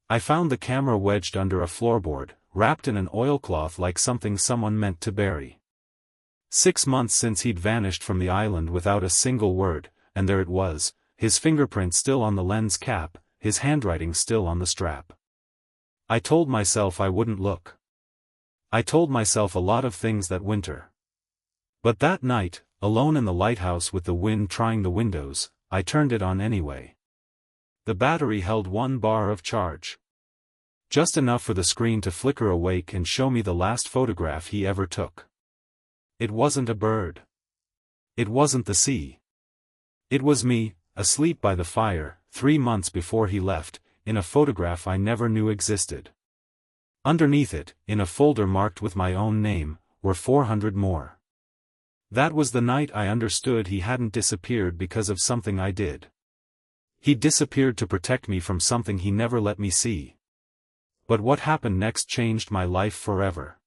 I found the camera wedged under a floorboard, wrapped in an oilcloth like something someone meant to bury. 6 months since he'd vanished from the island without a single word, and there it was, his fingerprint still on the lens cap, his handwriting still on the strap. I told myself I wouldn't look. I told myself a lot of things that winter. But that night, alone in the lighthouse with the wind trying the windows, I turned it on anyway. The battery held 1 bar of charge. Just enough for the screen to flicker awake and show me the last photograph he ever took. It wasn't a bird. It wasn't the sea. It was me, asleep by the fire, 3 months before he left, in a photograph I never knew existed. Underneath it, in a folder marked with my own name, were 400 more. That was the night I understood he hadn't disappeared because of something I did. He disappeared to protect me from something he never let me see. But what happened next changed my life forever.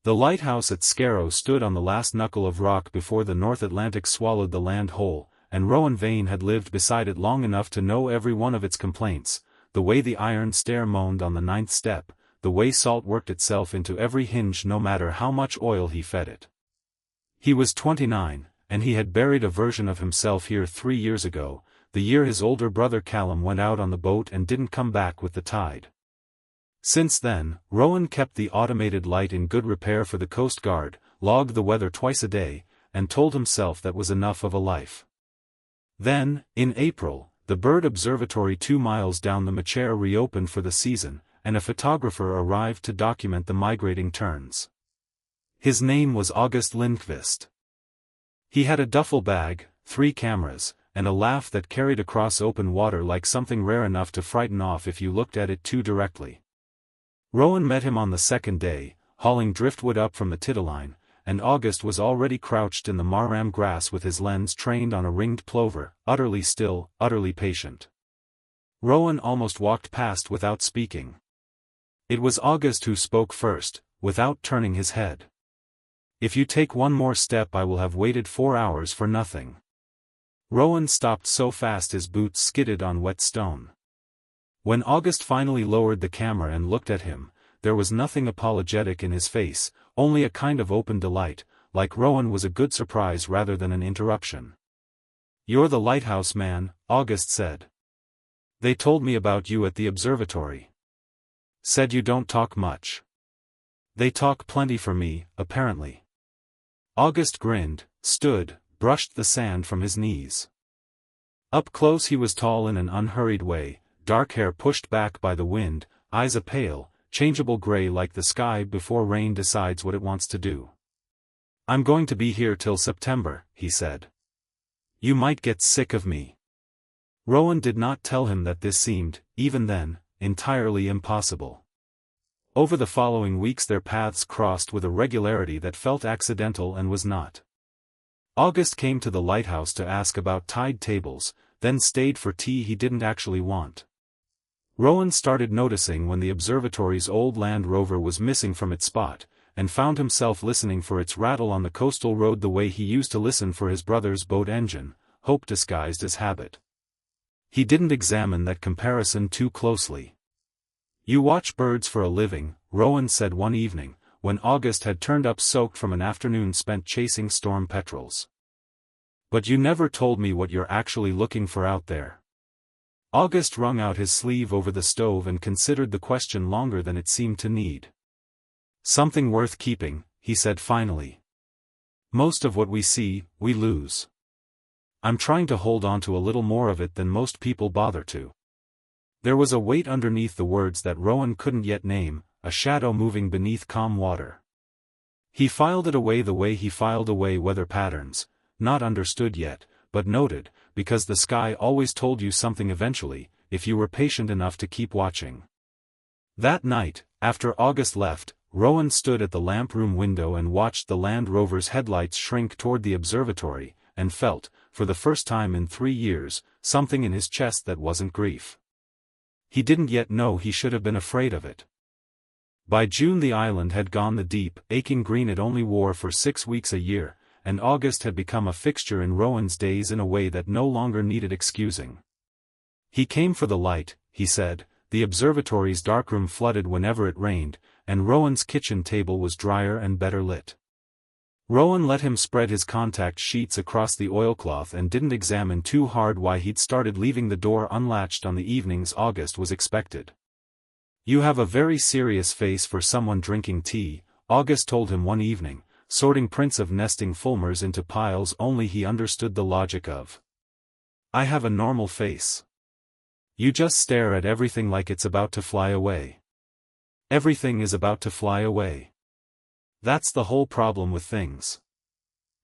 The lighthouse at Scarrow stood on the last knuckle of rock before the North Atlantic swallowed the land whole, and Rowan Vane had lived beside it long enough to know every one of its complaints, the way the iron stair moaned on the 9th step, the way salt worked itself into every hinge no matter how much oil he fed it. He was 29, and he had buried a version of himself here 3 years ago, the year his older brother Callum went out on the boat and didn't come back with the tide. Since then, Rowan kept the automated light in good repair for the Coast Guard, logged the weather twice a day, and told himself that was enough of a life. Then, in April, the bird observatory 2 miles down the Machair reopened for the season, and a photographer arrived to document the migrating terns. His name was August Lindqvist. He had a duffel bag, 3 cameras, and a laugh that carried across open water like something rare enough to frighten off if you looked at it too directly. Rowan met him on the 2nd day, hauling driftwood up from the Titterline, and August was already crouched in the marram grass with his lens trained on a ringed plover, utterly still, utterly patient. Rowan almost walked past without speaking. It was August who spoke first, without turning his head. "If you take one more step I will have waited 4 hours for nothing." Rowan stopped so fast his boots skidded on wet stone. When August finally lowered the camera and looked at him, there was nothing apologetic in his face, only a kind of open delight, like Rowan was a good surprise rather than an interruption. "You're the lighthouse man," August said. "They told me about you at the observatory. Said you don't talk much." "They talk plenty for me, apparently." August grinned, stood, brushed the sand from his knees. Up close he was tall in an unhurried way, dark hair pushed back by the wind, eyes a pale, changeable gray like the sky before rain decides what it wants to do. "I'm going to be here till September," he said. "You might get sick of me." Rowan did not tell him that this seemed, even then, entirely impossible. Over the following weeks their paths crossed with a regularity that felt accidental and was not. August came to the lighthouse to ask about tide tables, then stayed for tea he didn't actually want. Rowan started noticing when the observatory's old Land Rover was missing from its spot, and found himself listening for its rattle on the coastal road the way he used to listen for his brother's boat engine, hope disguised as habit. He didn't examine that comparison too closely. "You watch birds for a living," Rowan said one evening, when August had turned up soaked from an afternoon spent chasing storm petrels. "But you never told me what you're actually looking for out there." August wrung out his sleeve over the stove and considered the question longer than it seemed to need. "Something worth keeping," he said finally. "Most of what we see, we lose. I'm trying to hold on to a little more of it than most people bother to." There was a weight underneath the words that Rowan couldn't yet name, a shadow moving beneath calm water. He filed it away the way he filed away weather patterns, not understood yet, but noted, because the sky always told you something eventually, if you were patient enough to keep watching. That night, after August left, Rowan stood at the lamp room window and watched the Land Rover's headlights shrink toward the observatory, and felt, for the first time in 3 years, something in his chest that wasn't grief. He didn't yet know he should have been afraid of it. By June the island had gone the deep, aching green it only wore for 6 weeks a year, and August had become a fixture in Rowan's days in a way that no longer needed excusing. He came for the light, he said, the observatory's darkroom flooded whenever it rained, and Rowan's kitchen table was drier and better lit. Rowan let him spread his contact sheets across the oilcloth and didn't examine too hard why he'd started leaving the door unlatched on the evenings August was expected. "You have a very serious face for someone drinking tea," August told him one evening, sorting prints of nesting fulmars into piles only he understood the logic of. "I have a normal face. You just stare at everything like it's about to fly away. Everything is about to fly away. That's the whole problem with things."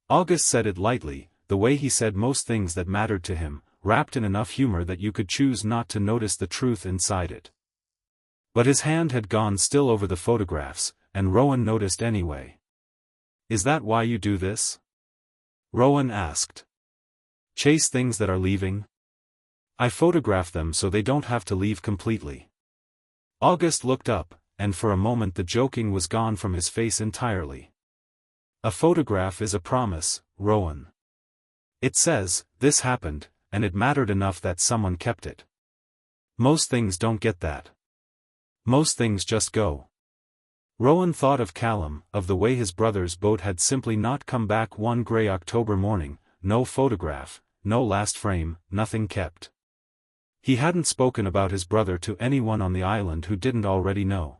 August said it lightly, the way he said most things that mattered to him, wrapped in enough humor that you could choose not to notice the truth inside it. But his hand had gone still over the photographs, and Rowan noticed anyway. "Is that why you do this?" Rowan asked. "Chase things that are leaving?" "I photograph them so they don't have to leave completely." August looked up, and for a moment the joking was gone from his face entirely. "A photograph is a promise, Rowan. It says, this happened, and it mattered enough that someone kept it. Most things don't get that. Most things just go." Rowan thought of Callum, of the way his brother's boat had simply not come back one grey October morning, no photograph, no last frame, nothing kept. He hadn't spoken about his brother to anyone on the island who didn't already know.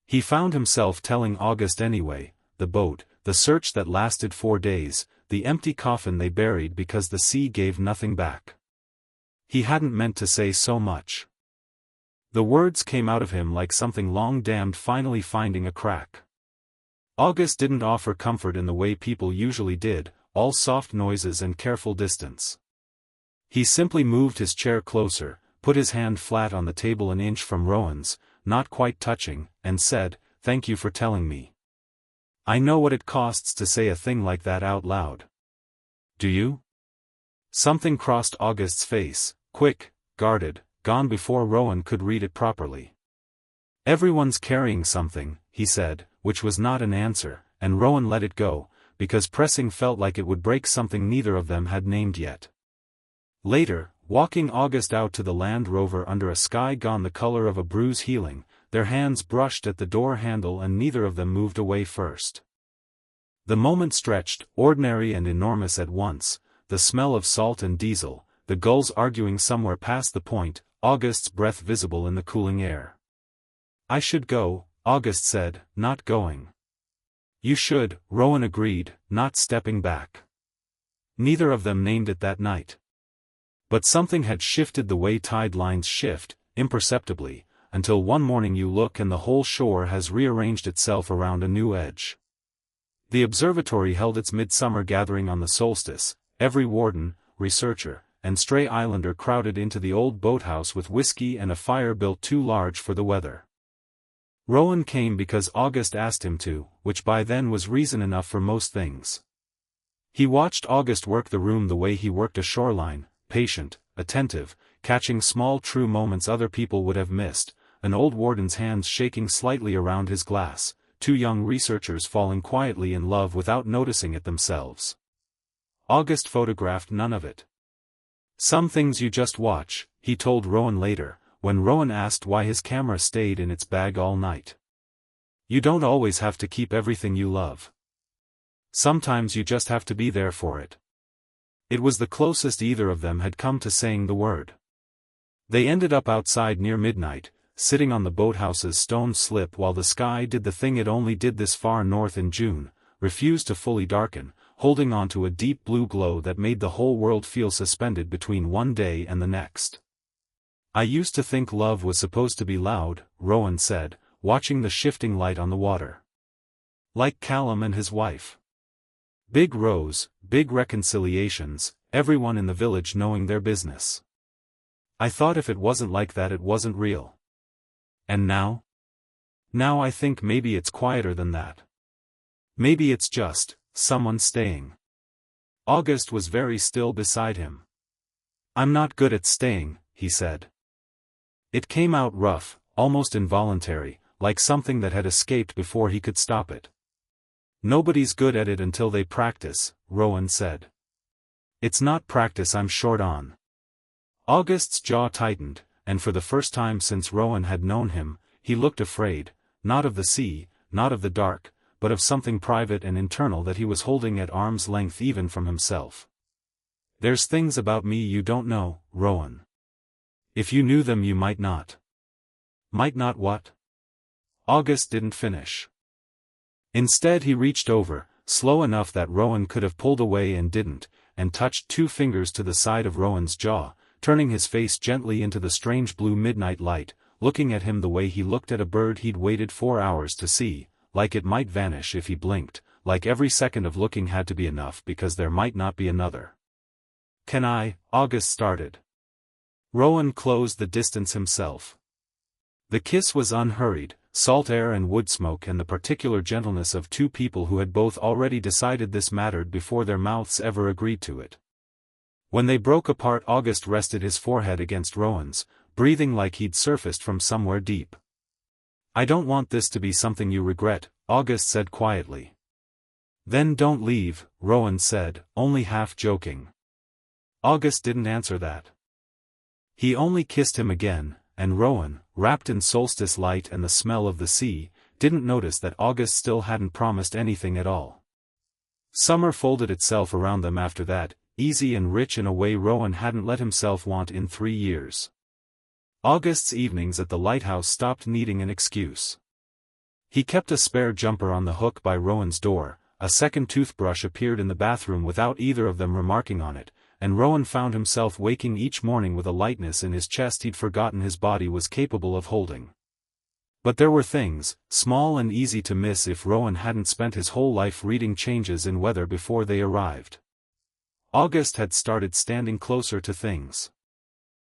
He found himself telling August anyway, the boat, the search that lasted 4 days, the empty coffin they buried because the sea gave nothing back. He hadn't meant to say so much. The words came out of him like something long damned finally finding a crack. August didn't offer comfort in the way people usually did, all soft noises and careful distance. He simply moved his chair closer, put his hand flat on the table an inch from Rowan's, not quite touching, and said, "Thank you for telling me. I know what it costs to say a thing like that out loud." "Do you?" Something crossed August's face, quick, guarded, gone before Rowan could read it properly. "Everyone's carrying something," he said, which was not an answer, and Rowan let it go, because pressing felt like it would break something neither of them had named yet. Later, walking August out to the Land Rover under a sky gone the color of a bruise healing, their hands brushed at the door handle and neither of them moved away first. The moment stretched, ordinary and enormous at once, the smell of salt and diesel, the gulls arguing somewhere past the point, August's breath visible in the cooling air. "I should go," August said, not going. "You should," Rowan agreed, not stepping back. Neither of them named it that night. But something had shifted the way tide lines shift, imperceptibly, until one morning you look and the whole shore has rearranged itself around a new edge. The observatory held its midsummer gathering on the solstice, every warden, researcher, and stray islander crowded into the old boathouse with whiskey and a fire built too large for the weather. Rowan came because August asked him to, which by then was reason enough for most things. He watched August work the room the way he worked a shoreline, patient, attentive, catching small true moments other people would have missed, an old warden's hands shaking slightly around his glass, 2 young researchers falling quietly in love without noticing it themselves. August photographed none of it. "Some things you just watch," he told Rowan later, when Rowan asked why his camera stayed in its bag all night. "You don't always have to keep everything you love. Sometimes you just have to be there for it." It was the closest either of them had come to saying the word. They ended up outside near midnight, sitting on the boathouse's stone slip while the sky did the thing it only did this far north in June, refused to fully darken, holding on to a deep blue glow that made the whole world feel suspended between one day and the next. "I used to think love was supposed to be loud," Rowan said, watching the shifting light on the water. "Like Callum and his wife. Big rows, big reconciliations, everyone in the village knowing their business. I thought if it wasn't like that it wasn't real. And now? Now I think maybe it's quieter than that. Maybe it's just, someone staying." August was very still beside him. "I'm not good at staying," he said. It came out rough, almost involuntary, like something that had escaped before he could stop it. "Nobody's good at it until they practice," Rowan said. "It's not practice I'm short on." August's jaw tightened, and for the first time since Rowan had known him, he looked afraid, not of the sea, not of the dark, but of something private and internal that he was holding at arm's length even from himself. "There's things about me you don't know, Rowan. If you knew them you might not." "Might not what?" August didn't finish. Instead he reached over, slow enough that Rowan could have pulled away and didn't, and touched 2 fingers to the side of Rowan's jaw, turning his face gently into the strange blue midnight light, looking at him the way he looked at a bird he'd waited 4 hours to see, like it might vanish if he blinked, like every second of looking had to be enough because there might not be another. "Can I?" August started. Rowan closed the distance himself. The kiss was unhurried, salt air and wood smoke and the particular gentleness of 2 people who had both already decided this mattered before their mouths ever agreed to it. When they broke apart, August rested his forehead against Rowan's, breathing like he'd surfaced from somewhere deep. "I don't want this to be something you regret," August said quietly. "Then don't leave," Rowan said, only half joking. August didn't answer that. He only kissed him again, and Rowan, wrapped in solstice light and the smell of the sea, didn't notice that August still hadn't promised anything at all. Summer folded itself around them after that, easy and rich in a way Rowan hadn't let himself want in 3 years. August's evenings at the lighthouse stopped needing an excuse. He kept a spare jumper on the hook by Rowan's door, a second toothbrush appeared in the bathroom without either of them remarking on it, and Rowan found himself waking each morning with a lightness in his chest he'd forgotten his body was capable of holding. But there were things, small and easy to miss if Rowan hadn't spent his whole life reading changes in weather before they arrived. August had started standing closer to things.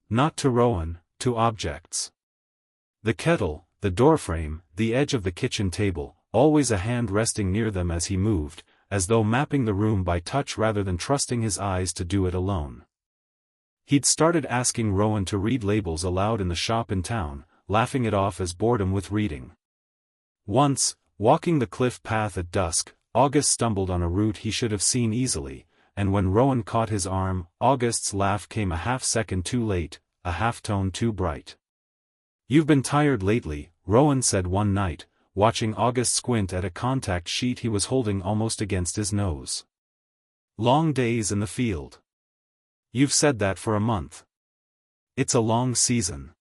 Not to Rowan, to objects. The kettle, the doorframe, the edge of the kitchen table, always a hand resting near them as he moved, as though mapping the room by touch rather than trusting his eyes to do it alone. He'd started asking Rowan to read labels aloud in the shop in town, laughing it off as boredom with reading. Once, walking the cliff path at dusk, August stumbled on a route he should have seen easily, and when Rowan caught his arm, August's laugh came a half-second too late, a half-tone too bright. "You've been tired lately," Rowan said one night, watching August squint at a contact sheet he was holding almost against his nose. "Long days in the field." "You've said that for a month." "It's a long season."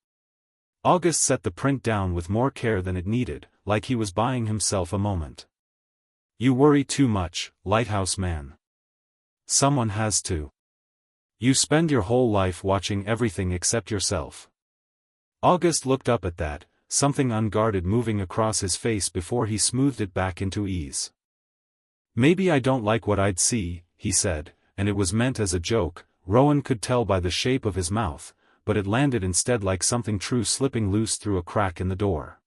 August set the print down with more care than it needed, like he was buying himself a moment. "You worry too much, lighthouse man. Someone has to. You spend your whole life watching everything except yourself." August looked up at that, something unguarded moving across his face before he smoothed it back into ease. "Maybe I don't like what I'd see," he said, and it was meant as a joke, Rowan could tell by the shape of his mouth, but it landed instead like something true slipping loose through a crack in the door.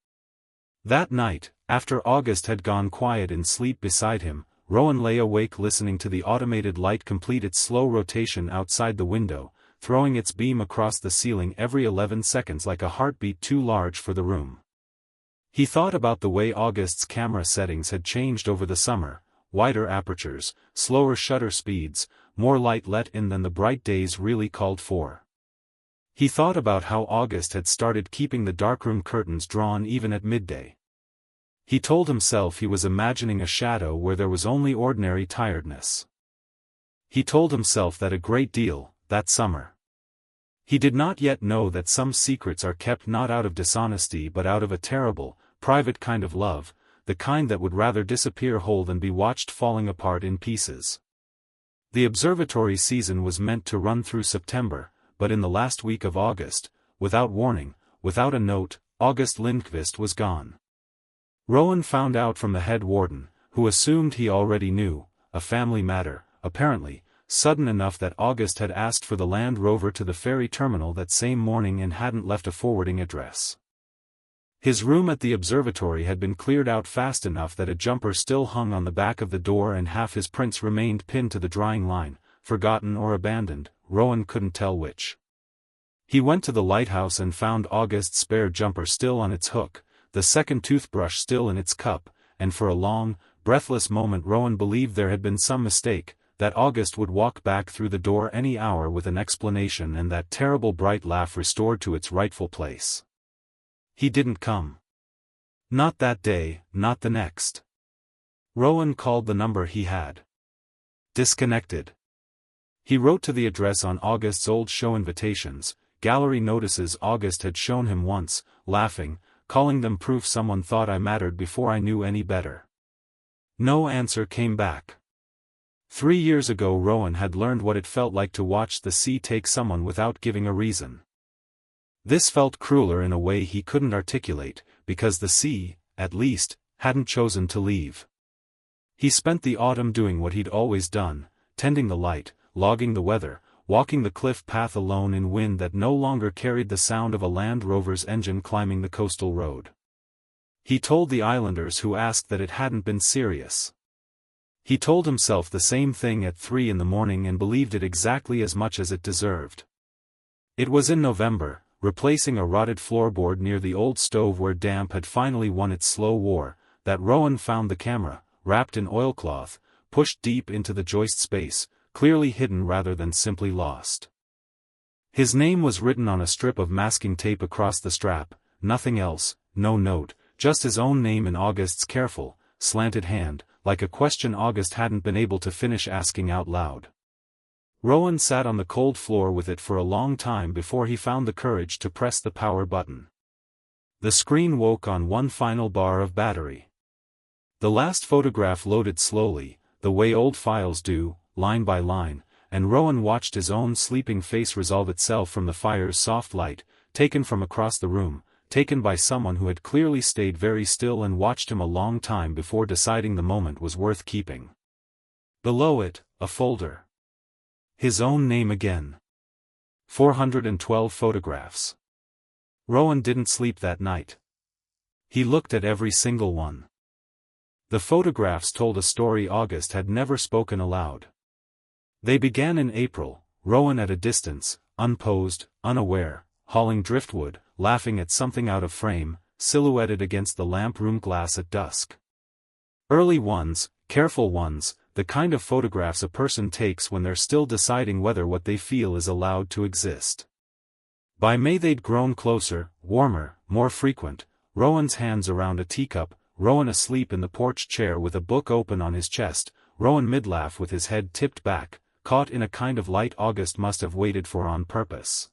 That night, after August had gone quiet in sleep beside him, Rowan lay awake listening to the automated light complete its slow rotation outside the window, throwing its beam across the ceiling every 11 seconds like a heartbeat too large for the room. He thought about the way August's camera settings had changed over the summer, wider apertures, slower shutter speeds, more light let in than the bright days really called for. He thought about how August had started keeping the darkroom curtains drawn even at midday. He told himself he was imagining a shadow where there was only ordinary tiredness. He told himself that a great deal, that summer. He did not yet know that some secrets are kept not out of dishonesty but out of a terrible, private kind of love, the kind that would rather disappear whole than be watched falling apart in pieces. The observatory season was meant to run through September, but in the last week of August, without warning, without a note, August Lindqvist was gone. Rowan found out from the head warden, who assumed he already knew, a family matter, apparently, sudden enough that August had asked for the Land Rover to the ferry terminal that same morning and hadn't left a forwarding address. His room at the observatory had been cleared out fast enough that a jumper still hung on the back of the door and half his prints remained pinned to the drying line, forgotten or abandoned, Rowan couldn't tell which. He went to the lighthouse and found August's spare jumper still on its hook, the second toothbrush still in its cup, and for a long, breathless moment Rowan believed there had been some mistake, that August would walk back through the door any hour with an explanation, and that terrible bright laugh restored to its rightful place. He didn't come. Not that day, not the next. Rowan called the number he had. Disconnected. He wrote to the address on August's old show invitations, gallery notices August had shown him once, laughing, calling them proof someone thought I mattered before I knew any better. No answer came back. 3 years ago Rowan had learned what it felt like to watch the sea take someone without giving a reason. This felt crueler in a way he couldn't articulate, because the sea, at least, hadn't chosen to leave. He spent the autumn doing what he'd always done, tending the light, logging the weather, walking the cliff path alone in wind that no longer carried the sound of a Land Rover's engine climbing the coastal road. He told the islanders who asked that it hadn't been serious. He told himself the same thing at 3 in the morning and believed it exactly as much as it deserved. It was in November, replacing a rotted floorboard near the old stove where damp had finally won its slow war, that Rowan found the camera, wrapped in oilcloth, pushed deep into the joist space, clearly hidden rather than simply lost. His name was written on a strip of masking tape across the strap, nothing else, no note, just his own name in August's careful, slanted hand, like a question August hadn't been able to finish asking out loud. Rowan sat on the cold floor with it for a long time before he found the courage to press the power button. The screen woke on one final bar of battery. The last photograph loaded slowly, the way old files do, line by line, and Rowan watched his own sleeping face resolve itself from the fire's soft light, taken from across the room, taken by someone who had clearly stayed very still and watched him a long time before deciding the moment was worth keeping. Below it, a folder. His own name again. 412 photographs. Rowan didn't sleep that night. He looked at every single one. The photographs told a story August had never spoken aloud. They began in April, Rowan at a distance, unposed, unaware, hauling driftwood, laughing at something out of frame, silhouetted against the lamp room glass at dusk. Early ones, careful ones, the kind of photographs a person takes when they're still deciding whether what they feel is allowed to exist. By May they'd grown closer, warmer, more frequent, Rowan's hands around a teacup, Rowan asleep in the porch chair with a book open on his chest, Rowan mid-laugh with his head tipped back, caught in a kind of light August must have waited for on purpose.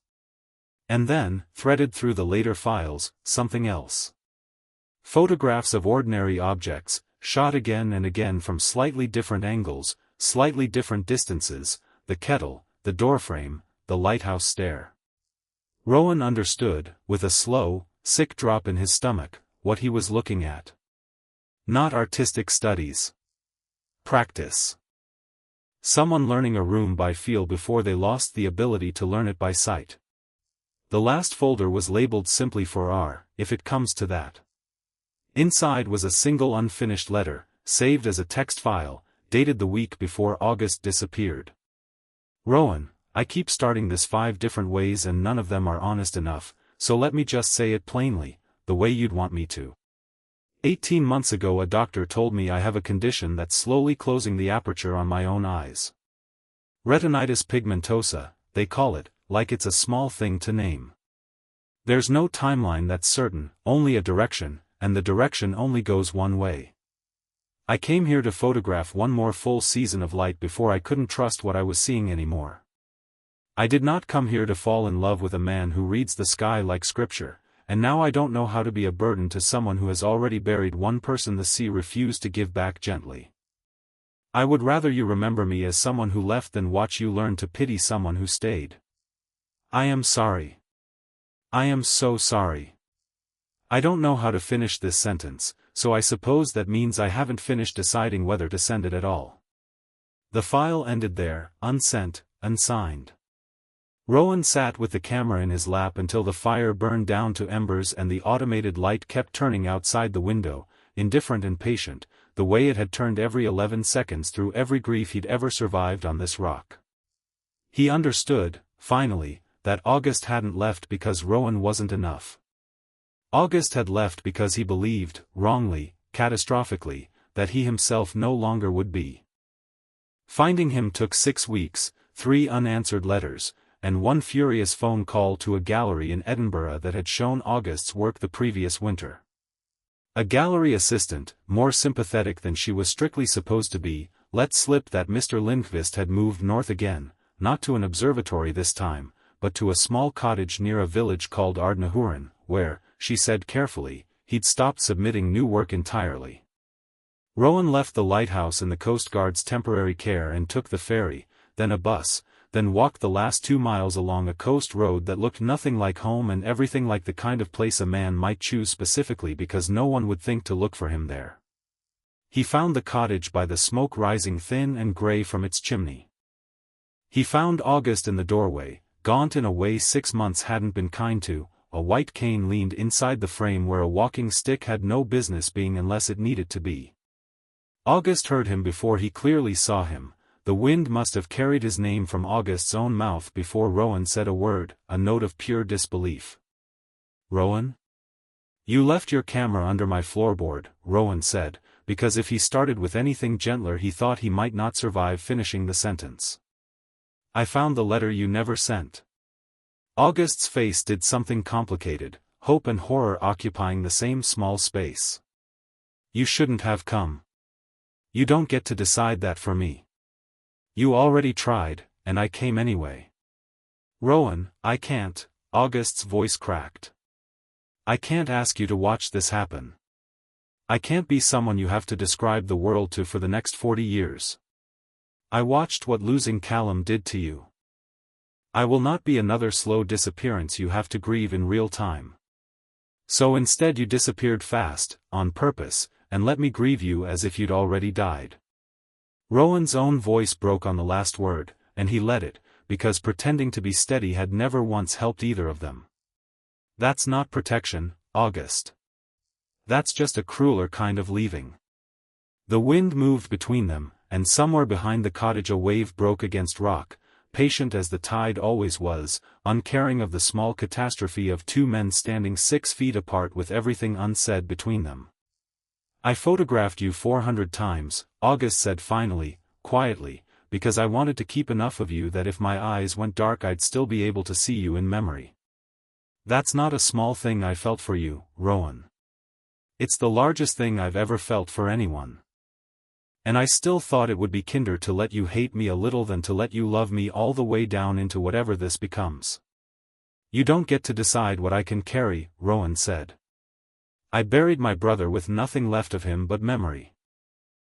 And then, threaded through the later files, something else. Photographs of ordinary objects, shot again and again from slightly different angles, slightly different distances, the kettle, the doorframe, the lighthouse stair. Rowan understood, with a slow, sick drop in his stomach, what he was looking at. Not artistic studies. Practice. Someone learning a room by feel before they lost the ability to learn it by sight. The last folder was labeled simply for R, if it comes to that. Inside was a single unfinished letter, saved as a text file, dated the week before August disappeared. Rowan, I keep starting this 5 different ways and none of them are honest enough, so let me just say it plainly, the way you'd want me to. 18 months ago a doctor told me I have a condition that's slowly closing the aperture on my own eyes. Retinitis pigmentosa, they call it, like it's a small thing to name. There's no timeline that's certain, only a direction, and the direction only goes one way. I came here to photograph one more full season of light before I couldn't trust what I was seeing anymore. I did not come here to fall in love with a man who reads the sky like scripture, and now I don't know how to be a burden to someone who has already buried one person the sea refused to give back gently. I would rather you remember me as someone who left than watch you learn to pity someone who stayed. I am sorry. I am so sorry. I don't know how to finish this sentence, so I suppose that means I haven't finished deciding whether to send it at all. The file ended there, unsent, unsigned. Rowan sat with the camera in his lap until the fire burned down to embers and the automated light kept turning outside the window, indifferent and patient, the way it had turned every 11 seconds through every grief he'd ever survived on this rock. He understood, finally, that August hadn't left because Rowan wasn't enough. August had left because he believed, wrongly, catastrophically, that he himself no longer would be. Finding him took 6 weeks, 3 unanswered letters, and 1 furious phone call to a gallery in Edinburgh that had shown August's work the previous winter. A gallery assistant, more sympathetic than she was strictly supposed to be, let slip that Mr. Lindqvist had moved north again, not to an observatory this time, but to a small cottage near a village called Ardnahuren, where, she said carefully, he'd stopped submitting new work entirely. Rowan left the lighthouse in the Coast Guard's temporary care and took the ferry, then a bus, then walked the last 2 miles along a coast road that looked nothing like home and everything like the kind of place a man might choose specifically because no one would think to look for him there. He found the cottage by the smoke rising thin and grey from its chimney. He found August in the doorway, gaunt in a way 6 months hadn't been kind to. A white cane leaned inside the frame where a walking stick had no business being unless it needed to be. August heard him before he clearly saw him. The wind must have carried his name from August's own mouth before Rowan said a word, a note of pure disbelief. "Rowan? You left your camera under my floorboard," Rowan said, because if he started with anything gentler he thought he might not survive finishing the sentence. "I found the letter you never sent." August's face did something complicated, hope and horror occupying the same small space. "You shouldn't have come. You don't get to decide that for me. You already tried, and I came anyway." "Rowan, I can't," August's voice cracked. "I can't ask you to watch this happen. I can't be someone you have to describe the world to for the next 40 years. I watched what losing Callum did to you. I will not be another slow disappearance you have to grieve in real time. So instead you disappeared fast, on purpose, and let me grieve you as if you'd already died." Rowan's own voice broke on the last word, and he let it, because pretending to be steady had never once helped either of them. "That's not protection, August. That's just a crueler kind of leaving." The wind moved between them, and somewhere behind the cottage a wave broke against rock, patient as the tide always was, uncaring of the small catastrophe of 2 men standing 6 feet apart with everything unsaid between them. "I photographed you 400 times, August said finally, quietly, because I wanted to keep enough of you that if my eyes went dark I'd still be able to see you in memory. That's not a small thing I felt for you, Rowan. It's the largest thing I've ever felt for anyone. And I still thought it would be kinder to let you hate me a little than to let you love me all the way down into whatever this becomes. You don't get to decide what I can carry," Rowan said. "I buried my brother with nothing left of him but memory.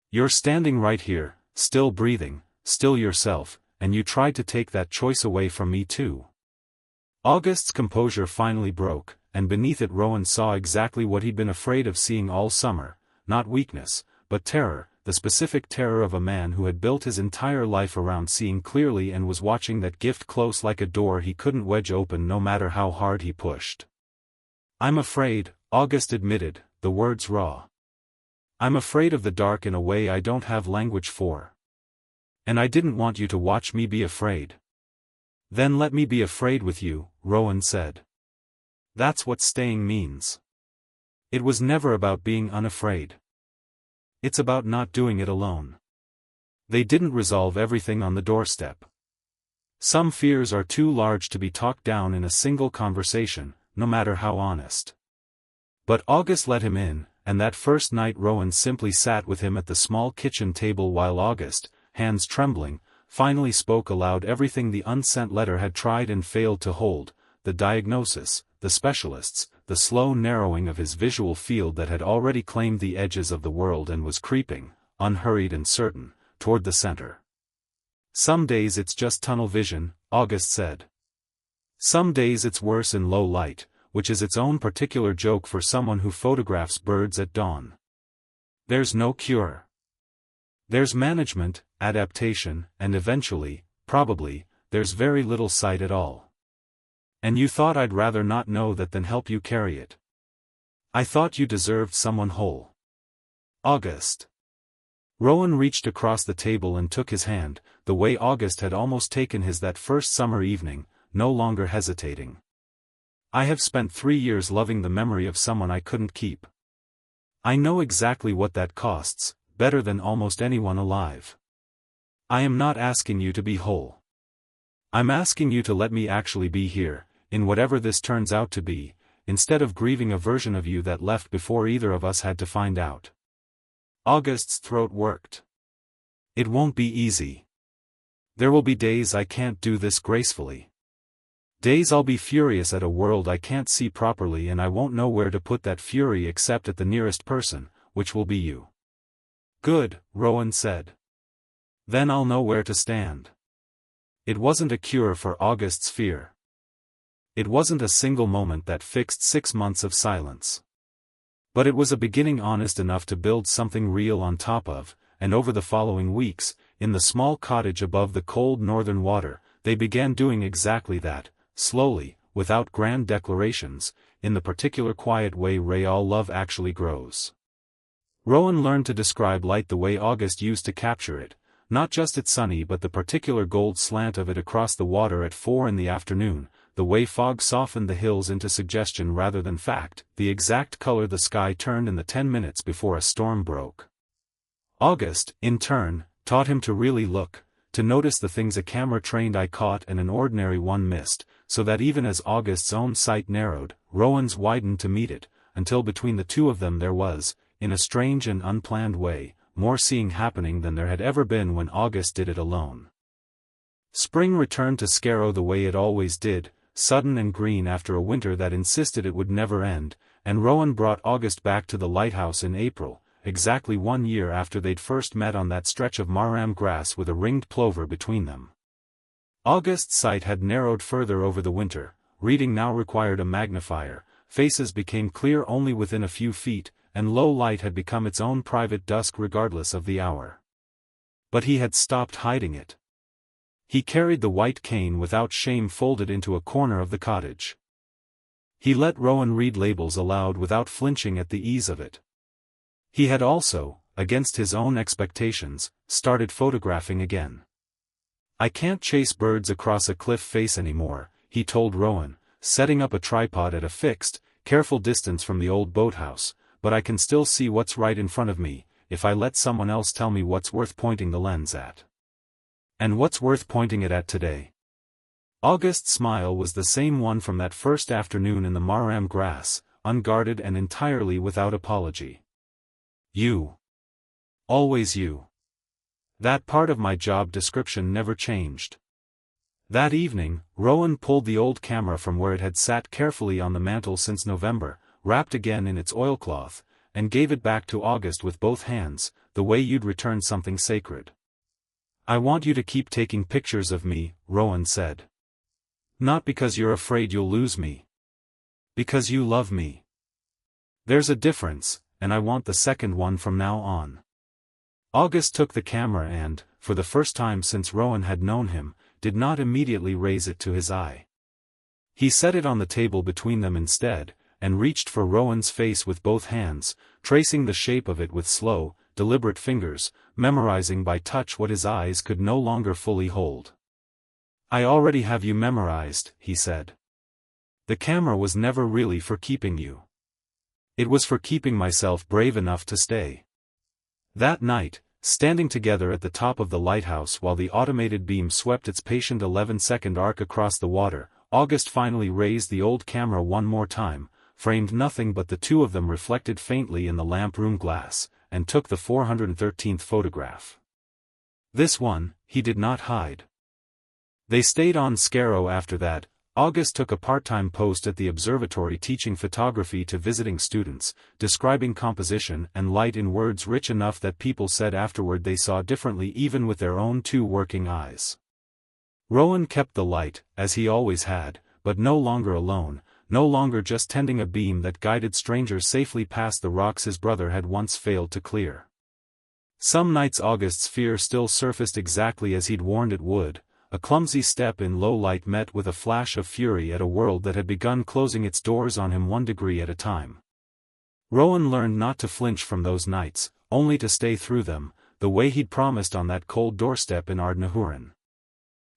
You're standing right here, still breathing, still yourself, and you tried to take that choice away from me too." August's composure finally broke, and beneath it Rowan saw exactly what he'd been afraid of seeing all summer, not weakness, but terror, the specific terror of a man who had built his entire life around seeing clearly and was watching that gift close like a door he couldn't wedge open no matter how hard he pushed. "I'm afraid," August admitted, the words raw. "I'm afraid of the dark in a way I don't have language for. And I didn't want you to watch me be afraid." "Then let me be afraid with you," Rowan said. "That's what staying means. It was never about being unafraid. It's about not doing it alone." They didn't resolve everything on the doorstep. Some fears are too large to be talked down in a single conversation, no matter how honest. But August let him in, and that first night Rowan simply sat with him at the small kitchen table while August, hands trembling, finally spoke aloud everything the unsent letter had tried and failed to hold, the diagnosis, the specialists, the slow narrowing of his visual field that had already claimed the edges of the world and was creeping, unhurried and certain, toward the center. "Some days it's just tunnel vision," August said. "Some days it's worse in low light, which is its own particular joke for someone who photographs birds at dawn. There's no cure. There's management, adaptation, and eventually, probably, there's very little sight at all. And you thought I'd rather not know that than help you carry it. I thought you deserved someone whole. August." Rowan reached across the table and took his hand, the way August had almost taken his that first summer evening, no longer hesitating. "I have spent 3 years loving the memory of someone I couldn't keep. I know exactly what that costs, better than almost anyone alive. I am not asking you to be whole. I'm asking you to let me actually be here, in whatever this turns out to be, instead of grieving a version of you that left before either of us had to find out. August's throat worked. It won't be easy. There will be days I can't do this gracefully. Days I'll be furious at a world I can't see properly, and I won't know where to put that fury except at the nearest person, which will be you. Good, Rowan said. Then I'll know where to stand. It wasn't a cure for August's fear. It wasn't a single moment that fixed 6 months of silence. But it was a beginning honest enough to build something real on top of, and over the following weeks, in the small cottage above the cold northern water, they began doing exactly that, slowly, without grand declarations, in the particular quiet way real love actually grows. Rowan learned to describe light the way August used to capture it, not just its sunny but the particular gold slant of it across the water at 4 in the afternoon, the way fog softened the hills into suggestion rather than fact, the exact color the sky turned in the 10 minutes before a storm broke. August, in turn, taught him to really look, to notice the things a camera-trained eye caught and an ordinary one missed, so that even as August's own sight narrowed, Rowan's widened to meet it, until between the two of them there was, in a strange and unplanned way, more seeing happening than there had ever been when August did it alone. Spring returned to Scarrow the way it always did, sudden and green after a winter that insisted it would never end, and Rowan brought August back to the lighthouse in April, exactly 1 year after they'd first met on that stretch of marram grass with a ringed plover between them. August's sight had narrowed further over the winter, reading now required a magnifier, faces became clear only within a few feet, and low light had become its own private dusk regardless of the hour. But he had stopped hiding it. He carried the white cane without shame folded into a corner of the cottage. He let Rowan read labels aloud without flinching at the ease of it. He had also, against his own expectations, started photographing again. I can't chase birds across a cliff face anymore, he told Rowan, setting up a tripod at a fixed, careful distance from the old boathouse, but I can still see what's right in front of me, if I let someone else tell me what's worth pointing the lens at. And what's worth pointing it at today? August's smile was the same one from that first afternoon in the marram grass, unguarded and entirely without apology. You. Always you. That part of my job description never changed. That evening, Rowan pulled the old camera from where it had sat carefully on the mantel since November, wrapped again in its oilcloth, and gave it back to August with both hands, the way you'd return something sacred. I want you to keep taking pictures of me, Rowan said. Not because you're afraid you'll lose me. Because you love me. There's a difference, and I want the second one from now on. August took the camera and, for the first time since Rowan had known him, did not immediately raise it to his eye. He set it on the table between them instead, and reached for Rowan's face with both hands, tracing the shape of it with slow, deliberate fingers, memorizing by touch what his eyes could no longer fully hold. I already have you memorized, he said. The camera was never really for keeping you. It was for keeping myself brave enough to stay. That night, standing together at the top of the lighthouse while the automated beam swept its patient 11-second arc across the water, August finally raised the old camera one more time, framed nothing but the two of them reflected faintly in the lamp room glass, and took the 413th photograph. This one, he did not hide. They stayed on Scarrow after that. August took a part-time post at the observatory teaching photography to visiting students, describing composition and light in words rich enough that people said afterward they saw differently even with their own two working eyes. Rowan kept the light, as he always had, but no longer alone, no longer just tending a beam that guided strangers safely past the rocks his brother had once failed to clear. Some nights August's fear still surfaced exactly as he'd warned it would, a clumsy step in low light met with a flash of fury at a world that had begun closing its doors on him 1 degree at a time. Rowan learned not to flinch from those nights, only to stay through them, the way he'd promised on that cold doorstep in Ardnahuren.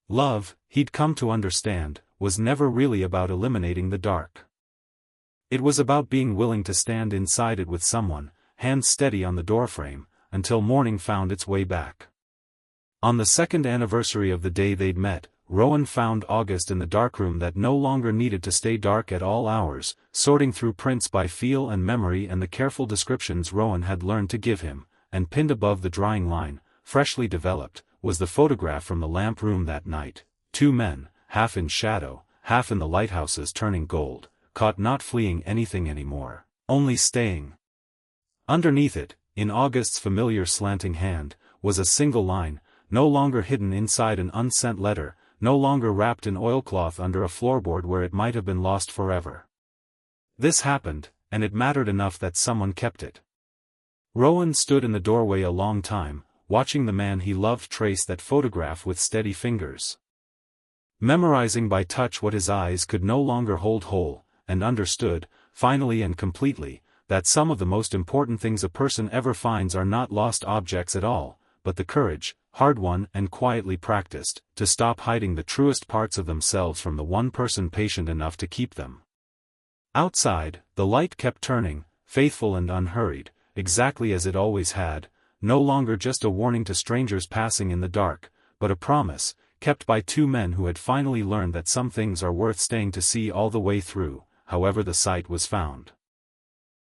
Love, he'd come to understand, was never really about eliminating the dark. It was about being willing to stand inside it with someone, hands steady on the doorframe, until morning found its way back. On the second anniversary of the day they'd met, Rowan found August in the darkroom that no longer needed to stay dark at all hours, sorting through prints by feel and memory and the careful descriptions Rowan had learned to give him, and pinned above the drying line, freshly developed, was the photograph from the lamp room that night. Two men, half in shadow, half in the lighthouses turning gold, caught not fleeing anything anymore, only staying. Underneath it, in August's familiar slanting hand, was a single line, no longer hidden inside an unsent letter, no longer wrapped in oilcloth under a floorboard where it might have been lost forever. This happened, and it mattered enough that someone kept it. Rowan stood in the doorway a long time, watching the man he loved trace that photograph with steady fingers. Memorizing by touch what his eyes could no longer hold whole, and understood, finally and completely, that some of the most important things a person ever finds are not lost objects at all, but the courage, hard-won and quietly practiced, to stop hiding the truest parts of themselves from the one person patient enough to keep them. Outside, the light kept turning, faithful and unhurried, exactly as it always had, no longer just a warning to strangers passing in the dark, but a promise, kept by two men who had finally learned that some things are worth staying to see all the way through, however the sight was found.